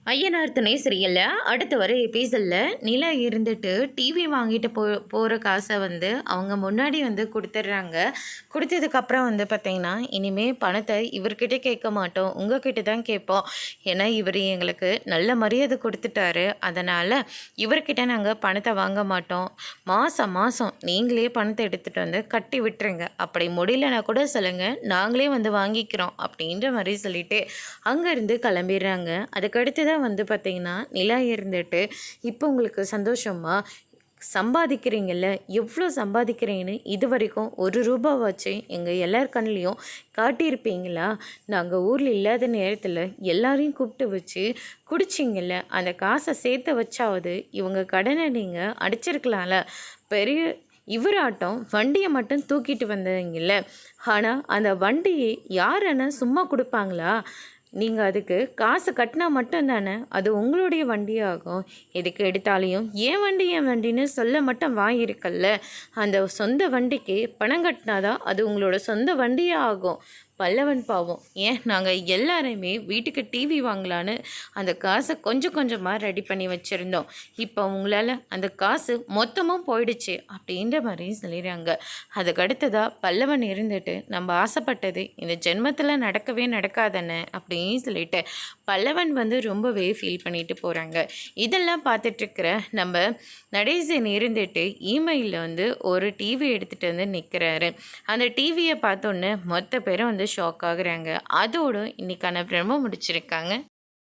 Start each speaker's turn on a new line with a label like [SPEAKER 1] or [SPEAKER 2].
[SPEAKER 1] ஐயனார் துணை சீரியல்ல அடுத்து வர எபிசோடில் நிலா இருந்துட்டு டிவி வாங்கிட்டு போகிற காசை அவங்க முன்னாடி கொடுத்துட்றாங்க. கொடுத்ததுக்கப்புறம் பார்த்தீங்கன்னா இனிமேல் பணத்தை இவர்கிட்ட கேட்க மாட்டோம், உங்ககிட்ட தான் கேட்போம். ஏன்னா இவர் எங்களுக்கு நல்ல மரியாதை கொடுத்துட்டாரு, அதனால் இவர்கிட்ட நாங்கள் பணத்தை வாங்க மாட்டோம். மாதம் மாதம் நீங்களே பணத்தை எடுத்துகிட்டு கட்டி விட்டுருங்க, அப்படி முடியலன்னா கூட சொல்லுங்கள், நாங்களே வாங்கிக்கிறோம் அப்படின்ற மாதிரி சொல்லிட்டு அங்கேருந்து கிளம்பிடுறாங்க. அதுக்கடுத்து தான் பார்த்திங்கன்னா நிலா இருந்துட்டு இப்போ உங்களுக்கு சந்தோஷமா சம்பாதிக்கிறீங்கல்ல, எவ்வளோ சம்பாதிக்கிறீங்கன்னு இது வரைக்கும் ₹1 வச்சு எங்கள் எல்லார் கண்லேயும் காட்டியிருப்பீங்களா? நாங்கள் ஊரில் இல்லாத நேரத்தில் எல்லாரையும் கூப்பிட்டு வச்சு குடிச்சிங்கல்ல, அந்த காசை சேர்த்து வச்சாவது இவங்க கடனை நீங்கள் அடிச்சிருக்கலாம்ல. பெரிய இவராட்டம் வண்டியை மட்டும் தூக்கிட்டு வந்தீங்கல்ல, ஆனால் அந்த வண்டியை யாருன்னா சும்மா கொடுப்பாங்களா? நீங்கள் அதுக்கு காசு கட்டினா மட்டும்தானே அது உங்களுடைய வண்டியாகும். எதுக்கு எடுத்தாலையும் ஏன் வண்டி என் வண்டின்னு சொல்ல மட்டும் வாங்கியிருக்கல்ல, அந்த சொந்த வண்டிக்கு பணம் கட்டினாதான் அது உங்களோட சொந்த வண்டியே ஆகும். பல்லவன் பாவம், ஏன் நாங்கள் எல்லாருமே வீட்டுக்கு டிவி வாங்கலான்னு அந்த காசை கொஞ்சம் கொஞ்சமாக ரெடி பண்ணி வச்சுருந்தோம். இப்போ உங்களால் அந்த காசு மொத்தமும் போயிடுச்சு அப்படின்ற மாதிரியும் சொல்லிடுறாங்க. அதுக்கடுத்ததாக பல்லவன் இருந்துட்டு நம்ம ஆசைப்பட்டது இந்த ஜென்மத்தில் நடக்கவே நடக்காதானே அப்படின்னு சொல்லிட்டு பல்லவன் ரொம்பவே ஃபீல் பண்ணிட்டு போகிறாங்க. இதெல்லாம் பார்த்துட்ருக்கிற நம்ம நடேசன் இருந்துட்டு இமெயிலில் ஒரு டிவி எடுத்துகிட்டு நிற்கிறாரு. அந்த டிவியை பார்த்தோன்னே மொத்த பேரும் ஷாக் ஆகுறாங்க. அதோடு இன்றைக்கான பிரமோ முடிச்சிருக்காங்க.